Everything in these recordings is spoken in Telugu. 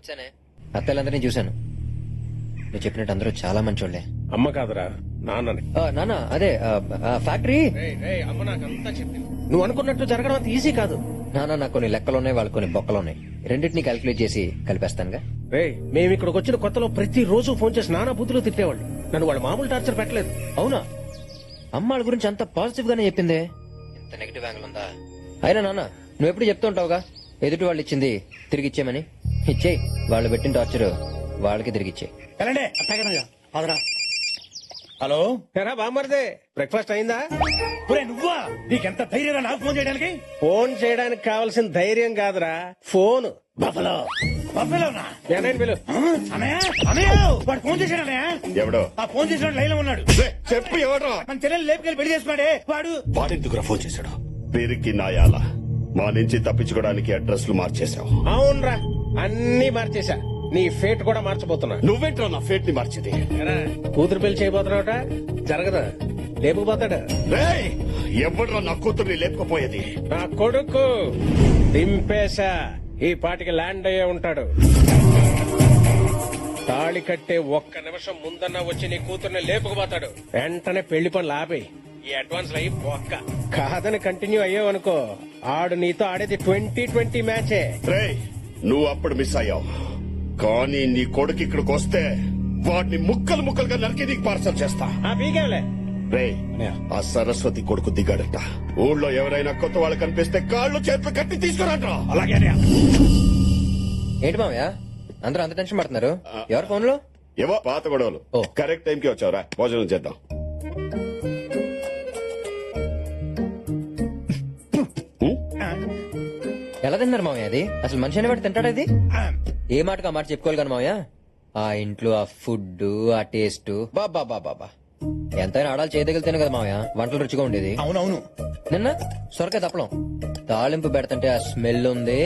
వచ్చానే. అత్తలందరినీ చూశాను. నువ్వు చెప్పినట్టు అందరూ చాలా మంచోళ్లే. అమ్మ కాదురా నాన్నని. నాన్న అదే ఫ్యాక్టరీ. అమ్మ నాకంతా చెప్పింది. నువ్వు అనుకున్నట్టు జరగడం అంత ఈజీ కాదు. నాన్న నాకు కొన్ని లెక్కలున్నాయి, వాళ్ళు కొన్ని బొక్కలున్నాయి. రెండింటినీ క్యాల్కులేట్ చేసి కలిపేస్తానుగా. రే మేము ఇక్కడికి వచ్చిన కొత్తలో ప్రతి రోజు ఫోన్ చేసి నానా బుద్ధులు తిట్టేవాళ్ళు. నన్ను వాళ్ళు మామూలు టార్చర్ పెట్టలేదు. అవునా? అమ్మాళ్ళ గురించి అంత పాజిటివ్ గానే చెప్పిందే. ఇంత నెగిటివ్ యాంగిల్ ఉందా? అయినా నాన్న నువ్వు ఎప్పుడు చెప్తూ ఉంటావుగా, ఎదుటి వాళ్ళు ఇచ్చింది తిరిగి ఇచ్చేయమని. ఇచ్చేయి. వాళ్ళు పెట్టిన టార్చర్ వాళ్ళకి తిరిగి ఇచ్చేయి. హలో ఎరా బామ్మర్దే, బ్రేక్ఫాస్ట్ అయిందా? నువ్వా? నీకెంత ధైర్యం నాకు ఫోన్ చేయడానికి? ఫోన్ చేయడానికి కావాల్సిన ధైర్యం కాదురా, ఫోన్. బఫలో బఫలోనా? ఏనాయన పిలు. అన్నయ్య అన్నయ్య వాడు ఫోన్ చేశాడు అన్నయ్య. ఎవడో ఆ ఫోన్ చేసిన లైన్ లో ఉన్నాడు. చెప్పు ఎవడో. మన చెల్లెలు లేపుకెళ్ళి పెళ్లి చేసుకున్నాడే వాడు. వాడెందుకురా ఫోన్ చేశాడు? పేరుకి నాయాల మా నుంచి తప్పించుకోవడానికి అడ్రస్లు మార్చేశావు. అవునరా, అన్ని మార్చేశా. నీ ఫేట్ కూడా మార్చబోతున్నా. నువ్వేంట్రా నా ఫేట్ ని మార్చేది? ఎరా, కూతురు పెళ్లి చేయబోతున్నావుట, జరగదా? లేపుకుపోతాడా? రేయ్, ఎవడ్రా నా కూతుర్ని లేపుకుపోయేది? నా కొడుకు దింపేశా. ఈ పాటికి ల్యాండ్ అయ్యే ఉంటాడు. తాళి కట్టే ఒక్క నిమిషం ముందన్నా వచ్చి నీ కూతుర్ని లేపుకుపోతాడు. వెంటనే పెళ్లి పనులు ఆపేయి. ఈ అడ్వాన్స్ అయ్యి ఒక్క కాదని కంటిన్యూ అయ్యావనుకో, ఆడు నీతో ఆడేది 2020 మ్యాచే. రేయ్, నువ్వు అప్పుడు మిస్ అయ్యావు. కానీ నీ కొడుకు ఇక్కడికి వస్తే వాడిని ముక్కలు ముక్కలుగా నరికి నీకు పార్సల్ చేస్తా. బీగేవలే. రేయ్, ఆ సరస్వతి కొడుకు దిగాడట. ఊళ్ళో ఎవరైనా కొత్త వాళ్ళు కనిపిస్తే కాళ్ళు చేతులు కట్టి తీసుకురాట్రా. అలాగే అన్నయ్య. ఏంటి మామయ్య అందరూ అంత టెన్షన్ పడుతున్నారు? ఎవరు ఫోన్ లో? ఏవో పాత గొడవలు. ఓ. కరెక్ట్ టైంకి వచ్చావురా, భోజనం చేద్దాం. ఎలా తిన్నారు మామయ్య? అది అసలు మనిషి అనేవాడు తింటాడు? అది ఏ మాటకు ఆ మాట చెప్పుకోవాలి కానీ మామయ్య. ఆ ఇంట్లో ఆ ఫుడ్, ఆ టేస్ట్, బాబా బాబా ఎంతైనా ఆడాలి చేయదగిలితేనే కదా మామయ్య వంటలు రుచిగా ఉండేది. అవునవును. నిన్న సొరకాయ తప్పలం తాలింపు పెడతంటే ఆ స్మెల్ ఉంది.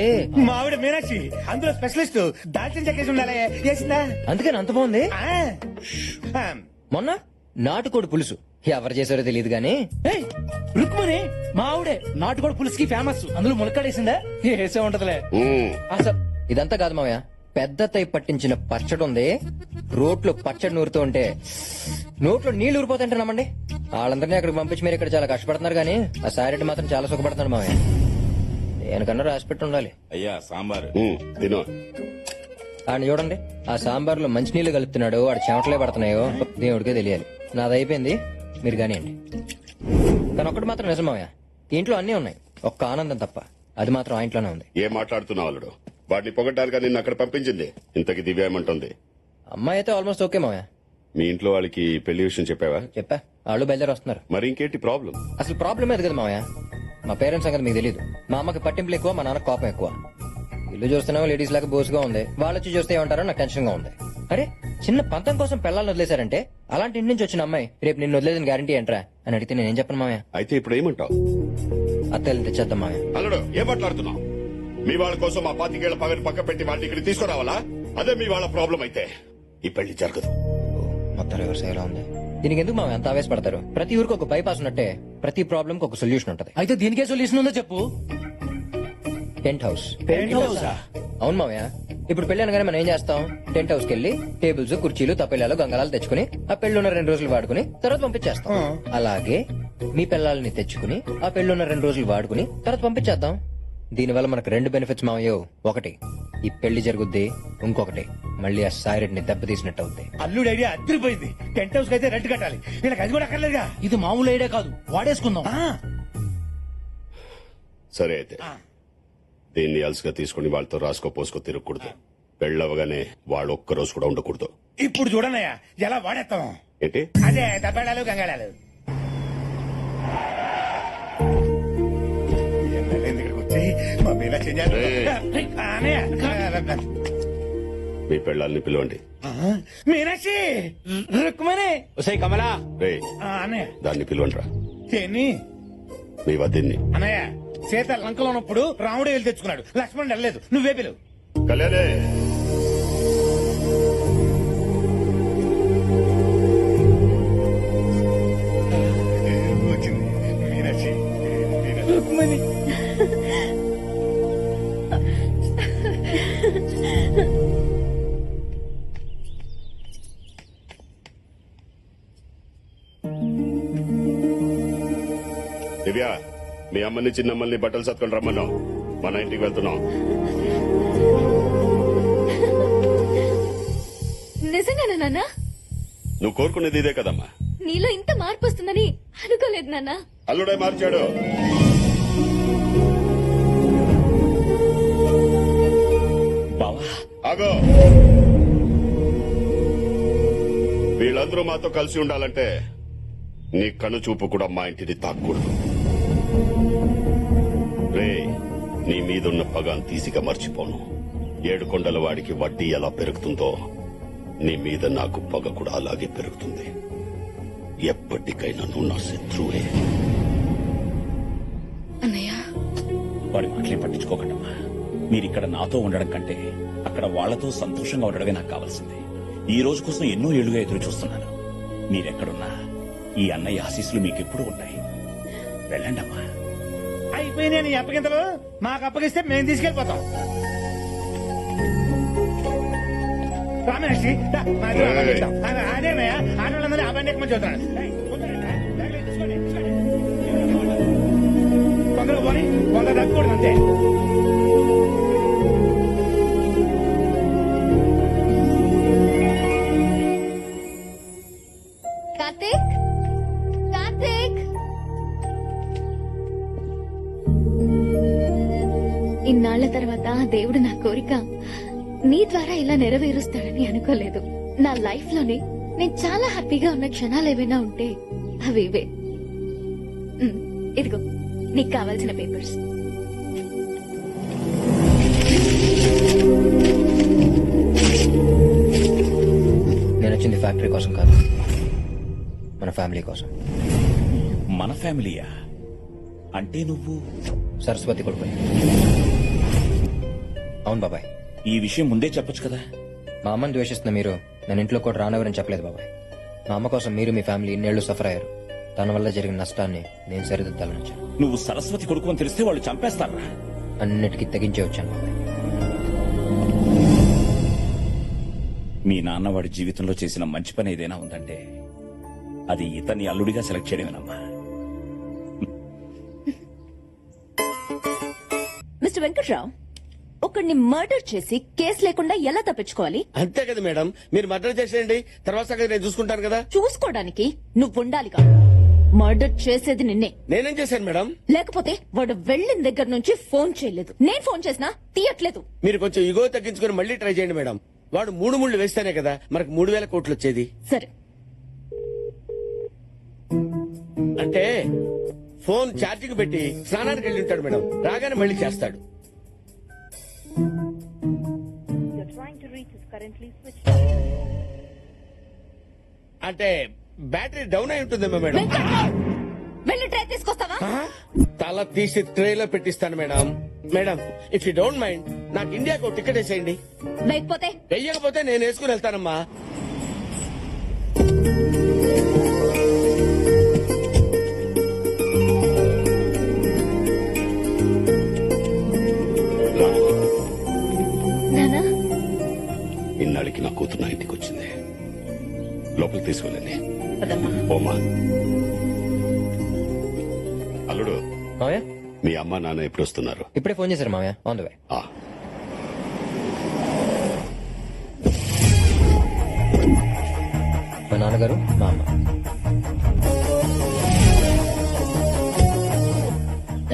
మా ఆవిడ మీనాక్షి అందులో స్పెషలిస్ట్. దాల్చిన చెక్కేసి ఉండాలి. చేసిందా? అందుకని అంత బాగుంది. ఆ. మొన్న నాటుకోడి పులుసు ఎవరు చేశారో తెలియదు గానీ రుక్మణి మా ఆవిడే నాటుకోడి పులుసుకి ఫేమస్. అందులో ములక్కాడేసిందా? వేసే ఉంటదిలే. అసలు ఇదంతా కాదు మామయ్య, పెద్ద తై పట్టించిన పచ్చడి ఉంది. రోట్లో పచ్చడి నూరుతూ ఉంటే నోట్లో నీళ్లు ఊరిపోతుంటే నమ్మండి. వాళ్ళందరినీ అక్కడికి పంపించి మీరు ఇక్కడ చాలా కష్టపడుతున్నారు కానీ ఆ సారెడ్డి మాత్రం చాలా సుఖపడుతున్నాడు మామయ్య. దేనికన్నా రాసిపెట్టి ఉండాలి. అయ్యా సాంబారు తిను. ఆయన చూడండి, ఆ సాంబార్లో మంచినీళ్లు కలుపుతున్నాడు, వాడు చెమటలే పడుతున్నాయో దేవుడికే తెలియాలి. నాది అయిపోయింది, మీరు కానివ్వండి. కానీ ఒక్కటి మాత్రం నిజం మామయ్య, ఇంట్లో అన్నీ ఉన్నాయి, ఒక్క ఆనందం తప్ప. అది మాత్రం ఆ ఇంట్లోనే ఉంది. ఏం మాట్లాడుతున్నావు అల్లుడు? వాడిని పొగడ్డానికి నిన్ను అక్కడ పంపించింది. ఇంతకి దివ్య ఏమంటుంది? అమ్మాయి అయితే ఆల్మోస్ట్ ఓకే మామయ్య. మీ ఇంట్లో వాళ్ళకి పెళ్లి విషయం చెప్పావా? చెప్పా, వాళ్ళు బయలుదేరి వస్తున్నారు. మరి ఇంకేంటి ప్రాబ్లం? అసలు ప్రాబ్లం అది కదా మామయ్య, మా పేరెంట్స్ సంగతి మీకు తెలియదు. మా అమ్మకి పట్టింపులు ఎక్కువ, మా నాన్న కోపం ఎక్కువ. ఇల్లు చూస్తున్నామో లేడీస్ లాగా బోసుగా ఉంది, వాళ్ళొచ్చి చూస్తే ఏమంటారో నాకు టెన్షన్ గా ఉంది. అరే, చిన్న పంతం కోసం పిల్లల్ని వదిలేశారంటే అలాంటి ఇంటి నుంచి వచ్చిన అమ్మాయి రేపు నిన్ను వదిలేదని గ్యారంటీ ఏంట్రా అని అడిగితే నేనేం చెప్పను మామయ్య. అయితే ఇప్పుడు ఏమంటావు? అత్తలు తెచ్చేద్దాం మామయ్య. అల్లుడు, ఏం మాట్లాడుతున్నావు? మీ వాళ్ళ కోసం ఆ 25 ఏళ్ల పగని పక్క పెట్టి వాడిని ఇక్కడ తీసుకురావాలా? అదే మీ వాళ్ళ ప్రాబ్లం అయితే ఈ పెళ్లి జరగదు. మొత్తం రివర్స్ అయ్యేలా ఉంది. దీనికి ఎందుకు మామయ్య అంత ఆవేశపడతారు? ప్రతి ఊరికి ఒక బైపాస్ ఉన్నట్టే ప్రతి ప్రాబ్లం కి ఒక సొల్యూషన్ ఉంటది. అయితే దీనికే సొల్యూషన్ ఉందో చెప్పు. Tent house. అవును మామయ్య, ఇప్పుడు పెళ్లి అనగానే మనం ఏం చేస్తాం? టెంట్ హౌస్ కి వెళ్లి టేబుల్స్, కుర్చీలు, తప్పెళ్ళాలు, గంగళాలు తెచ్చుకుని ఆ పెళ్లిన్న 2 రోజులు వాడుకుని తర్వాత పంపించేస్తాం. అలాగే మీ పిల్లల్ని తెచ్చుకుని ఆ పెళ్లిన్న 2 రోజులు వాడుకుని తర్వాత పంపించేద్దాం. దీనివల్ల మనకు 2 బెనిఫిట్స్ మామయ్యో. ఒకటి, ఈ పెళ్లి జరుగుద్ది. ఇంకొకటి, మళ్ళీ ఆ సాయిరెడ్డిని దెబ్బతీసినట్టు అవుద్ది. అల్లుడు ఐడియా అదిరిపోయింది. టెంట్ హౌస్ కి అయితే రెంట్ కట్టాలి. వీళ్ళకి అది కూడా అక్కర్లేదుగా. ఇది మామూలు ఐడియా కాదు, వాడేసుకుందాం. సరే అయితే దీన్ని అలసిగా తీసుకుని వాళ్ళతో రాసుకో పోసుకో తిరగకూడదు. పెళ్ళవగానే వాళ్ళు ఒక్క రోజు కూడా ఉండకూడదు. ఇప్పుడు చూడనయ్యా ఎలా వాడేస్తాం. ఏంటి? అదే దబ్బేళాలు, గంగాళాలు. మా మీనాక్షి మీ పెళ్ళాలని పిలవండి. మీనాక్షి రుక్మణి కమలా రే, అన్నయ్య దాన్ని పిలవండి రా. దేన్ని? మీ వదిన్ని. అన్నయ్య, సీత లంకలో ఉన్నప్పుడు రాముడు వెళ్ళి తెచ్చుకున్నాడు, లక్ష్మణుడు వెళ్ళలేదు. నువ్వే పిలువు. కళ్యాణే, వచ్చింది మీనాక్షి. మీ అమ్మని చిన్నమ్మల్ని బట్టలు సత్కొని రమ్మన్నావు. మన ఇంటికి వెళ్తున్నాం. నిజంగానా నాన్న? నువ్వు కోరుకునేది ఇదే కదమ్మా. నీలో ఇంత మార్పు వస్తుందని అనుకోలేదు నాన్న. అల్లుడే మార్చాడు. బావా ఆగో, వీళ్ళందరూ మాతో కలిసి ఉండాలంటే నీ కను చూపు కూడా మా ఇంటిని తాక్కూడదు. రే, నీ మీదున్న పగాన్ తీసిగా మర్చిపోను. 7 కొండల వాడికి వడ్డీ ఎలా పెరుగుతుందో నీ మీద నాకు పగ కూడా అలాగే పెరుగుతుంది. ఎప్పటికైనా నువ్వు నా శత్రువే. అన్నయ్య, వాడి మాటలే పట్టించుకోకండమ్మా. మీరిక్కడ నాతో ఉండడం కంటే అక్కడ వాళ్లతో సంతోషంగా ఉండడమే నాకు కావాల్సింది. ఈ రోజు కోసం ఎన్నో ఏళ్లుగా ఎదురు చూస్తున్నాను. మీరెక్కడున్నా ఈ అన్నయ్య ఆశీస్సులు మీకెప్పుడు ఉంటాయి. వెళ్ళండమ్మా. అయిపోయినాయి నీ అప్పగింతలు. మాకు అప్పగిస్తే మేము తీసుకెళ్లిపోతాం. రామేష్ అదేనయ్యా, ఆడవాళ్ళందరూ ఆ బండి ఎక్కువ చూస్తాను. తొందరగా పోనీ, కొంత తగ్గకూడదు అంతే. కార్తీక్, కార్తీక్, ఇన్నాళ్ల తర్వాత దేవుడు నా కోరిక నీ ద్వారా ఇలా నెరవేరుస్తాడని అనుకోలేదు. నా లైఫ్ లోనే నేను చాలా హ్యాపీగా ఉన్న క్షణాలు ఏవైనా ఉంటే అవి ఇవే. ఇదిగో నీకు కావాల్సిన పేపర్స్. నేను వచ్చింది ఫ్యాక్టరీ కోసం కాదు, మన ఫ్యామిలీ కోసం. మన ఫ్యామిలీయా? అంటే నువ్వు సరస్వతి కొడుకు. అవును బాబాయ్. ఈ విషయం ముందే చెప్పొచ్చు కదా. మా అమ్మని ద్వేషిస్తున్న మీరు నేను ఇంట్లో కూడా రానవరని చెప్పలేదు బాబాయ్. మా అమ్మ కోసం మీరు మీ ఫ్యామిలీ ఇన్నేళ్లు సఫర్ అయ్యారు. తన వల్ల జరిగిన నష్టాన్ని నేను సరిదిద్దాలని వచ్చాను. నువ్వు సరస్వతి కొడుకు అని తెలిస్తే వాళ్ళు చంపేస్తారా? అన్నిటికీ తెగించే వచ్చాను బాబాయ్. మీ నాన్న వాడి జీవితంలో చేసిన మంచి పని ఏదైనా ఉందంటే అది ఇతన్ని అల్లుడిగా సెలెక్ట్ చేయడమేనమ్మా. మిస్టర్ వెంకట్రావు, ఒకడిని మర్డర్ చేసి కేసు లేకుండా ఎలా తప్పించుకోవాలి? అంతే కదా మేడం, మీరు మర్డర్ చేసేయండి, తర్వాత సంగతి నేను చూసుకుంటాను కదా. చూసుకోవడానికి నువ్వు ఉండాలిగా. మర్డర్ చేసేది నిన్నే. నేనేం చేశాను మేడం? లేకపోతే వాడు వెళ్ళిన దగ్గర నుంచి ఫోన్ చేయలేదు. నేను ఫోన్ చేసినా తీయట్లేదు. మీరు కొంచెం ఇగో తగ్గించుకుని మళ్ళీ ట్రై చేయండి మేడం. వాడు 3 ముళ్ళు వేస్తేనే కదా మనకు 3000 కోట్లు వచ్చేది. సరే, అంటే ఫోన్ ఛార్జింగ్ పెట్టి స్నానానికి వెళ్ళి ఉంటాడు మేడం. రాగానే మళ్ళీ చేస్తాడు. అంటే బ్యాటరీ డౌన్ అయి ఉంటుందేమో మేడం. వెంకట్రావు, వెళ్ళి ట్రై తీసుకొస్తావా? తల తీసి ట్రేలో పెట్టిస్తాను madam. Madam, if you don't mind నాకు ఇండియాకు టికెట్ వేసేయండి. లేకపోతే వెయ్యకపోతే నేను వేసుకుని వెళ్తానమ్మా. నానా, ఇన్నాళ్ళకి నా కూతురు నా ఇంటికి వచ్చింది. లోపలికి తీసుకెళ్ళండి. పదమ్మా. ఓమా, అల్లుడు, మామయ్య మీ అమ్మ నాన్న ఎప్పుడు వస్తున్నారు? ఇప్పుడే ఫోన్ చేశారు మామయ్య. On the way. ఆ, మా నాన్నగారు, మా అమ్మ.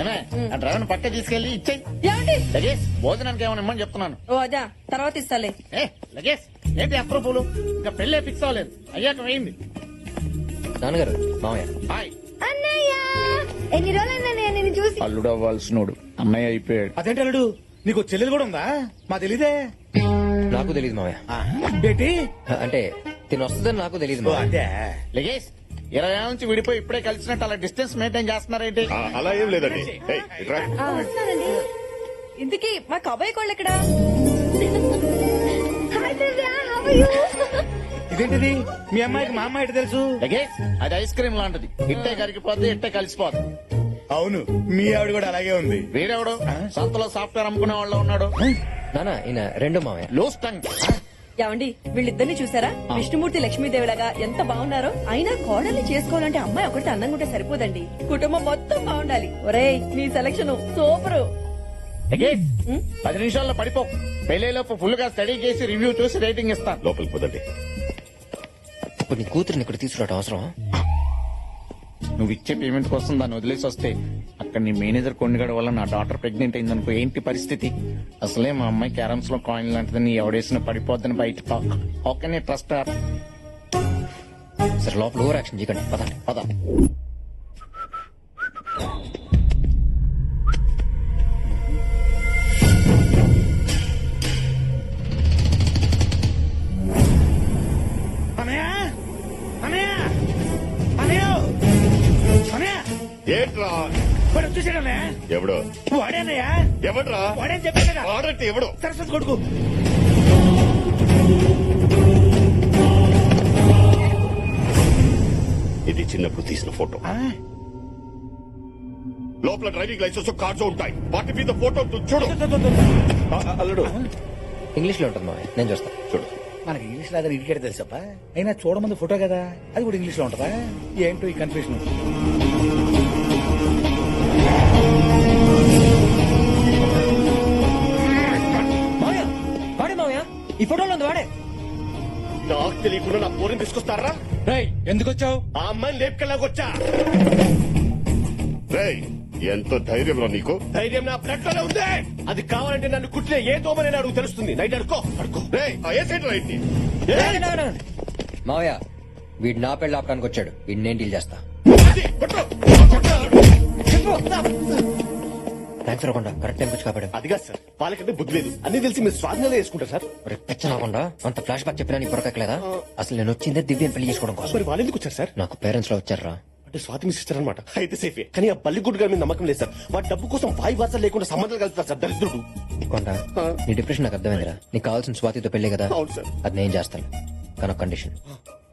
ఏమే ఆ డ్రైవర్ పక్క తీసుకెళ్లి ఇచ్చేయి. ఏమండి? లగేజ్ భోజనానికి ఏమైనా ఇమ్మని చెప్తున్నాను. ఓ అదా, తర్వాత ఇస్తాలే. లగేజ్ ఏంటి అప్రూపులు? ఇంకా పెళ్ళే ఫిక్స్ అవ్వలేదు, అయ్యాక వేయింది. నాన్నగారు, మామయ్య. హాయ్. అన్నయ్య, ఎన్ని రోజులైనా నేను చూసి. అల్లుడు అవ్వాల్సినోడు అన్నయ్య అయిపోయాడు. అదేంటి అల్లుడు, నీకు చెల్లెలు కూడా ఉందా? మా తెలీదే. నాకు తెలియదు మామయ్య. బేటి అంటే తిని వస్తుందని నాకు తెలియదు ఓ, మామయ్య. అదే. లగేజ్ 20 ఏళ్ళ నుంచి విడిపోయి ఇప్పుడే కలిసినట్టు అలా డిస్టెన్స్ మెయింటైన్ చేస్తున్నారేంటి? ఆ, అలా ఏం లేదండి. ఏయ్, ఇట్రా. వస్తున్నానండి. ఇంతకీ మా కబాయి కోళ్ళు ఎక్కడా? Hi Divya, how are you? ఇదేంటిది? మీ అమ్మాయికి మా అమ్మాయి ఎటు తెలుసు? లగేజ్ అది ఐస్ క్రీమ్ లాంటిది, ఇట్టే కరిగిపోద్ది, ఇట్టే కలిసిపోద్ది. అవును, మీ ఆవిడ కూడా అలాగే ఉంది. వీడెవడు సంతలో సాఫ్ట్వేర్ అమ్ముకునే వాళ్ళు ఉన్నాడు. నాన్న, ఈయన రెండో మామయ్య. Loose tongue. ఏమండి వీళ్ళిద్దరిని చూసారా విష్ణుమూర్తి లక్ష్మీదేవిలాగా ఎంత బాగున్నారో. అయినా కోడల్ని చేసుకోవాలంటే అమ్మాయి ఒకటి అందంగా ఉంటే సరిపోదండి, కుటుంబం మొత్తం బాగుండాలి. ఒరేయ్ నీ సెలక్షన్ సూపరు. 10 నిమిషాల్లో పడిపో. పెళ్లిలోపు ఫుల్ గా స్టడీ చేసి రివ్యూ చూసి రేటింగ్ ఇస్తా. లోపలికి పోదండి. ఇప్పుడు నీ కూతురిని ఇక్కడ తీసుకురావడం అవసరం? నువ్వు ఇచ్చే పేమెంట్ కోసం దాన్ని వదిలేసి వస్తే అక్కడ నీ మేనేజర్ కొండగడ వల్ల నా డాటర్ ప్రెగ్నెంట్ అయిందనుకో, ఏంటి పరిస్థితి? అసలే మా అమ్మాయి క్యారమ్స్ లో కాయిన్ లాంటిదని ఎవడేసిన పడిపోద్దని బయట ఓకే నీ ట్రస్ట్. సరే లోపల ఓవర్ యాక్షన్ చేయకండి, పదండి. పద. ఏంట్రా చూసాడన్నయ్య, ఎవడో వాడేనయ్యా, ఎవడ్రా వాడని చెప్పాను కదా, వాడంటే ఎవడో సరస్వతి కొడుకు. ఇది చిన్నప్పుడు తీసిన ఫోటో. లోపల డ్రైవింగ్ లైసెన్స్ కార్డ్స్ ఉంటాయి, వాటి మీద ఫోటో చూడు. అల్లుడు ఇంగ్లీష్ లో ఉంటుంది మావయ్య, నేను చూస్తాను. చూడు. మనకి ఇంగ్లీష్ లో అదే ఇడికేట తెలుసప్ప, అయినా చూడమంది ఫోటో కదా, అది కూడా ఇంగ్లీష్ లో ఉంటదా? ఏంటో ఈ కన్ఫ్యూషన్. మావయ్య వాడే మావయ్య, ఈ ఫోటోలో ఉంది వాడే. నాకు తెలియకుండా నా పోరిని తీసుకొస్తారా? ఎందుకు వచ్చావు? ఆ అమ్మాయిని లేపుకెళ్ళాకొచ్చా. రేయ్ ఎంతో ధైర్యం రా నీకు. ధైర్యం నా బ్లడ్ లోనే ఉంది. అది కావాలంటే నన్ను కుట్టిన ఏ దోమనే నాకు తెలుస్తుంది. నైట్ అడుకో అడుకో. రేయ్ ఆ ఏ సైడ్ రైట్ మావయ్య వీడు నా పెళ్లి ఆపడానికి వచ్చాడు, వీడిని నేను డీల్ చేస్తా. థ్యాంక్స్ రాకుండా కరెక్ట్ టైం వచ్చి కాపాడు. అదిగా సార్, వాళ్ళకంటే బుద్ధి లేదు, అన్ని తెలిసి మీరు స్వాధీనంలో వేసుకుంటారు సార్. రాకుండా అంత ఫ్లాష్ బ్యాక్ చెప్పినా నీ పొరకెక్కలేదా? అసలు నేను వచ్చిందే దివ్యని పెళ్లి చేసుకోవడం కోసం. మరి వాళ్ళు ఎందుకు వచ్చారు సార్? నాకు పేరెంట్స్ లో వచ్చారా? అంటే స్వాతి మీ సిస్టర్ అనమాట, అయితే సేఫే. కానీ ఆ బల్లిగుడ్డు గారి మీద నమ్మకం లేదు సార్. వాడి డబ్బు కోసం వాయి వాసన లేకుండా సంబంధాలు కలుపుతారు సార్, దరిద్రుడు. కొండ నీ డిప్రెషన్ నాకు అర్థమైందిరా. నీకు కావాల్సిన స్వాతితో పెళ్లి కదా, అవును సార్. అది నేను చేస్తాను. కానీ ఒక కండిషన్,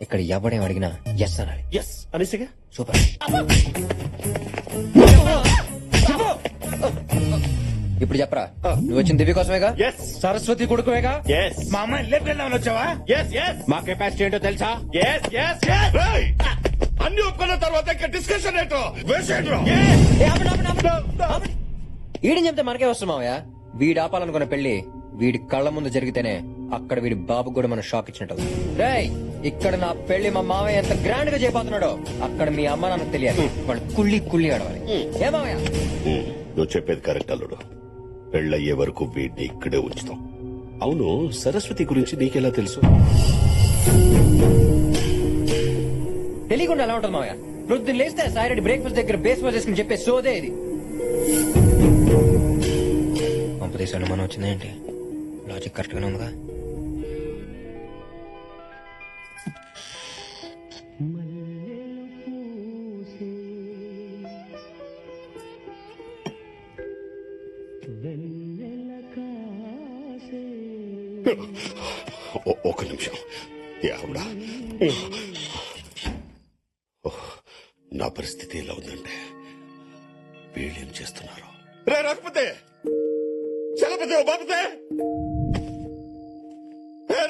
ఇక్కడ ఎవడేం అడిగినా ఎస్ అనాలి. ఎస్ అనేసిగా. సూపర్. ఇప్పుడు చెప్పరా, నువ్వు వచ్చిన దివ్య కోసమేగా? ఎస్ సరస్వతి కొడుకువేగా? ఎస్. మా అమ్మాయి లేపుకెళ్దామని వచ్చావా? Yes yes. మా కెపాసిటీ ఏంటో తెలుసా? Yes yes yes. అన్ని ఒప్పుకున్న తర్వాత ఇంకా డిస్కషన్ ఏంటో వేసేట్రా. వీడిని చెప్తే మనకే వస్తుంది మావయ్య. వీడు ఆపాలనుకున్న పెళ్లి వీడి కళ్ళ ముందు జరిగితేనే అక్కడ వీడి బాబు కూడా మనం షాక్ ఇచ్చినట్టు. రేయ్ ఇక్కడ నా పెళ్లి మా మావయ్య ఎంత గ్రాండ్ గా చేయబోతున్నాడో అక్కడ మీ అమ్మ నాన్నకు తెలియాలి. వాళ్ళు కుళ్ళి కుళ్ళి ఆడవాలి. ఏ మావయ్య? నువ్వు చెప్పేది కరెక్ట్ అల్లుడు. పెళ్ళయ్యే వరకు వీడిని ఇక్కడే ఉంచుతాం. అవును, సరస్వతి గురించి నీకెలా తెలుసు? తెలియకుండా ఎలా ఉంటుంది మావయ్య? ప్రొద్దున లేస్తే సాయిరెడ్డి బ్రేక్ఫాస్ట్ దగ్గర బేస్ వాజ్ చేసుకుని చెప్పే సోదే ఇది. పంపదేశాలు మనం వచ్చిందేంటి? లాజిక్ కరెక్ట్ గానే ఉందిగా. ఒక నిమిషం. యావుడా, నా పరిస్థితి ఎలా ఉందంటే వీళ్ళేం చేస్తున్నారు? రే రఘుపతి, చలపతి, బాపతే,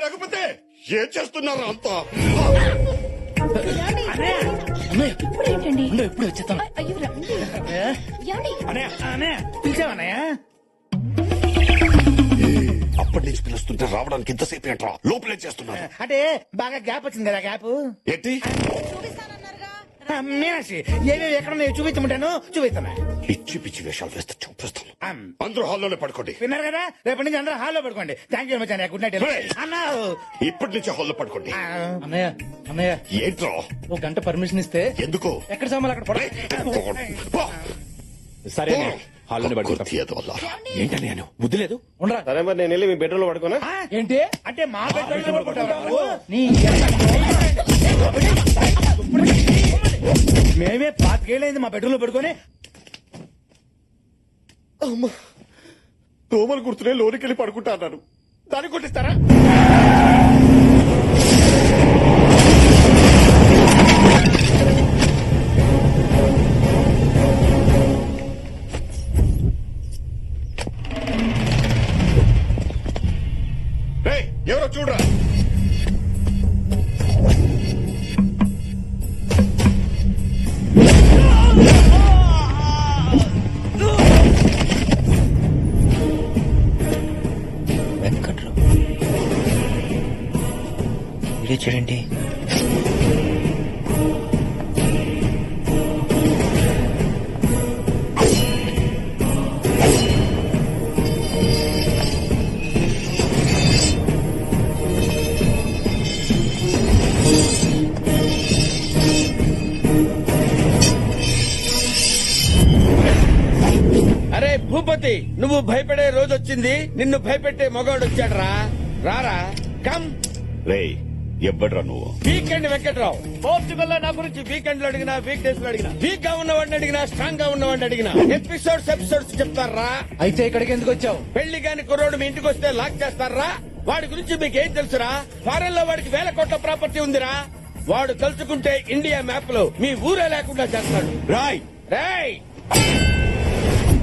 రఘుపతి ఏం చేస్తున్నారు అంతా? ఇప్పుడేంటండి? ఎప్పుడు వచ్చేస్తాను. అయ్యో రండి. ఏమండి? పిలిచావన్నయ్య? అప్పటి నుంచి పిలుస్తుంటే రావడానికి ఇంతసేపు ఏంట్రా? లోపలే చేస్తున్నారు. అంటే బాగా గ్యాప్ వచ్చింది కదా. గ్యాప్ ఏంటి? మీనాక్షి ఏమేమి ఎక్కడ చూపించమంటాను, చూపిస్తాను. పిచ్చి పిచ్చి వేషాలు వేస్తే చూపిస్తాను. అందరూ హాల్లోనే పడుకోండి. విన్నారు కదా, రేపటి నుంచి అందరూ హాల్లో పడుకోండి. Thank you very much. Good night అన్నా. ఇప్పటి నుంచి హాల్లో పడుకోండి. అన్నయ్య అన్నయ్య ఏంట్రా? ఒక గంట పర్మిషన్ ఇస్తే ఎందుకు? ఎక్కడ సామాన్లు అక్కడ పడ. సరే హాల్లోనే పడుకుంటాం. ఏంటని నేను బుద్ధి లేదు. ఉండరా? సరే మరి నేను వెళ్ళి మీ బెడ్రూమ్ లో పడుకోనా? ఏంటి అంటే మా బెడ్రూమ్ పడుకుంటావా నువ్వు? నీ మేమే 5 ఏళ్ళైంది మా బెడ్రూమ్ లో పడుకొని. దోమలు గుర్తునే లోనికి వెళ్ళి పడుకుంటా అన్నారు. దాన్ని కొట్టిస్తారా? ఎవరో చూడరా. వచ్చాడేంటి? అరే భూపతి, నువ్వు భయపడే రోజు వచ్చింది, నిన్ను భయపెట్టే మగవాడు వచ్చాడరా. రారా, కమ్. రేయ్ ఎవ్వడ్రా నువ్వు? వీకెండ్ వెంకట్రావు. పోర్చుగల్ లో నా గురించి వీకెండ్ లో అడిగినా, వీక్ డేస్ లో అడిగినా, వీక్ గా ఉన్నవాడిని అడిగినా, స్ట్రాంగ్ గా ఉన్నవాడిని అడిగినా ఎపిసోడ్స్ చెప్తారా. అయితే ఇక్కడికి ఎందుకు వచ్చావు? పెళ్లి కాని కుర్రోడు మీ ఇంటికి వస్తే లాక్ చేస్తారా? వాడి గురించి మీకేం తెలుసురా? ఫారెన్ లో వాడికి 1000 కోట్ల ప్రాపర్టీ ఉందిరా. వాడు తలుచుకుంటే ఇండియా మ్యాప్ లో మీ ఊరే లేకుండా చేస్తాడు. రాయ్ రేయ్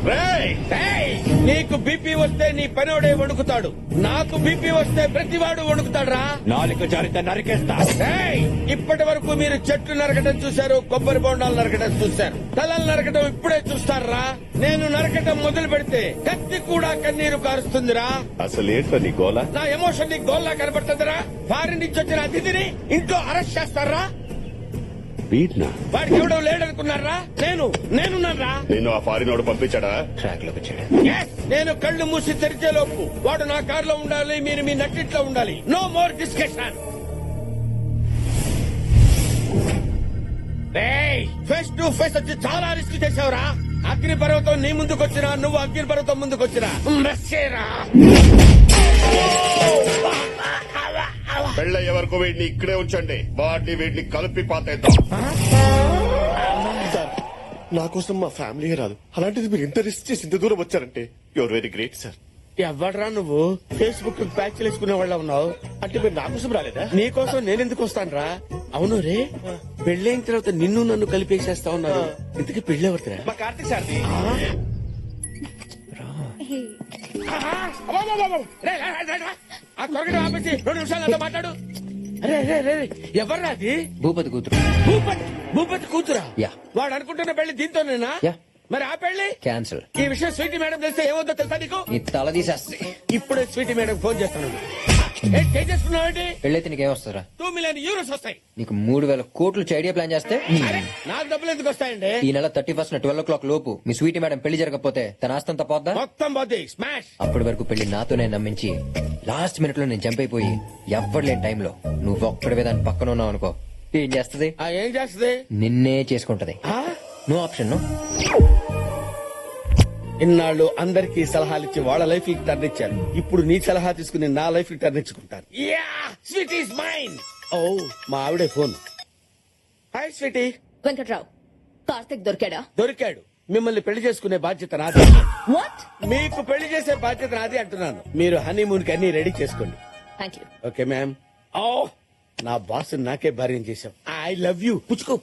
రేయ్ రేయ్, నీకు బీపీ వస్తే నీ పనోడే వణుకుతాడు, నాకు బీపీ వస్తే ప్రతివాడు వణుకుతాడురా. నాలుక జారిత నరికేస్తా. రేయ్, ఇప్పటి వరకు మీరు చెట్లు నరకటం చూశారు, కొబ్బరి బొండాలు నరకటం చూశారు, తలలు నరకటం ఇప్పుడే చూస్తారా? నేను నరకటం మొదలు పెడితే కత్తి కూడా కన్నీరు కారుస్తుందిరా. అసలేంట్రా నీ గోల? నా ఎమోషన్ నీ గోల్లా కనబడుతుందిరా. ఫారిన్ నుంచి వచ్చిన అతిథిని ఇంట్లో అరెస్ట్ చేస్తారా? వీడ్నా? వాడికి ఎవడో లేడనుకున్నారా? నేనున్నారా? నిన్ను ఆ ఫారినోడు పంపించాడా? ట్రాక్ లోకి వచ్చాడు. Yes, నేను కళ్ళు మూసి తెరిచే లోపు వాడు నా కారులో ఉండాలి, మీరు మీ నట్టిట్లో ఉండాలి. No more discussion. Face to face వచ్చి చాలా రిస్క్ చేసావురా. అగ్ని పర్వతం నీ ముందుకొచ్చినా, నువ్వు అగ్ని పర్వతం ముందుకొచ్చినా రస్సేరా. పెళ్ళయ్యే వరకు వీడిని ఇక్కడే ఉంచండి, వీటిని కలిపి పాతేద్దాం. సార్, నా కోసం మా ఫ్యామిలీ రాదు, అలాంటిది మీరు ఇంత రిస్క్ చేసి ఇంత దూరం వచ్చారంటే యువర్ వెరీ గ్రేట్ సార్. ఎవడరా నువ్వు? ఫేస్బుక్ ప్యాచ్ వేసుకునే వాళ్ళ ఉన్నావు. అంటే మీరు నా కోసం రాలేదా? నీకోసం నేనెందుకు వస్తానురా? అవును రే, పెళ్ళైన తర్వాత నిన్ను నన్ను కలిపేసేస్తా ఉన్నారు. ఇంతకీ పెళ్ళెవరిరా? మా కార్తీక్ సార్. ఆ త్వరగా ఆపేసి 2 నిమిషాలు నాతో మాట్లాడు. అరే ఎవర్రా అది? భూపతి కూతురు. భూపతి కూతురా? యా. వాడు అనుకుంటున్న పెళ్లి దీంతోనేనా? యా. మరి ఆ పెళ్లి క్యాన్సిల్. ఈ విషయం స్వీటీ మేడం తెలిస్తే ఏమవుతుందో తెలుసా నీకు? నీ తల తీసేస్తుంది. ఇప్పుడే స్వీటీ మేడం ఫోన్ చేస్తాను. చేసుకున్నావు? పెళ్ళైతే నీకేం వస్తారా? 2 మిలియన్ యూరోస్ వస్తాయి. నీకు 3000 కోట్లు ఐడియా ప్లాన్ చేస్తే అరే, నాకు డబ్బులు ఎందుకు వస్తాయండి? ఈ నెల 31st 12 o'clock లోపు మీ స్వీటీ మేడం పెళ్లి జరగకపోతే తన ఆస్తంతా పోద్దా? మొత్తం పోతే స్మాష్. అప్పటి వరకు పెళ్లి నాతోనే నమ్మించి లాస్ట్ మినిట్ లో నేను జంప్ అయిపోయి ఎవ్వడలేని టైంలో నువ్వు ఒక్కడివే దాని పక్కన ఉన్నావు అనుకో, ఏం చేస్తది? ఏం చేస్తుంది? నిన్నే చేసుకుంటది. No option. నో. ఇన్నాళ్ళు అందరికీ సలహాలు ఇచ్చి వాళ్ళ లైఫ్ కి టర్న్ ఇచ్చారు. ఇప్పుడు నీ సలహా తీసుకుని నా లైఫ్ కి టర్న్ ఇచ్చుకుంటాను. Sweet is mine. ఓ, మా ఆవిడే phone. Hi sweetie. Venkatrao, Karthik దొరికాడా? దొరికాడు. మిమ్మల్ని పెళ్లి చేసుకునే బాధ్యత నాది. వాట్? మీకు పెళ్లి చేసే బాధ్యత నాది అంటున్నాను. మీరు హనీమూన్ కి అన్ని రెడీ చేసుకోండి. Thank you. Okay ma'am. Oh, నా బాస్ నాకే భార్యం చేశాం. I love you. పుచ్చుకో.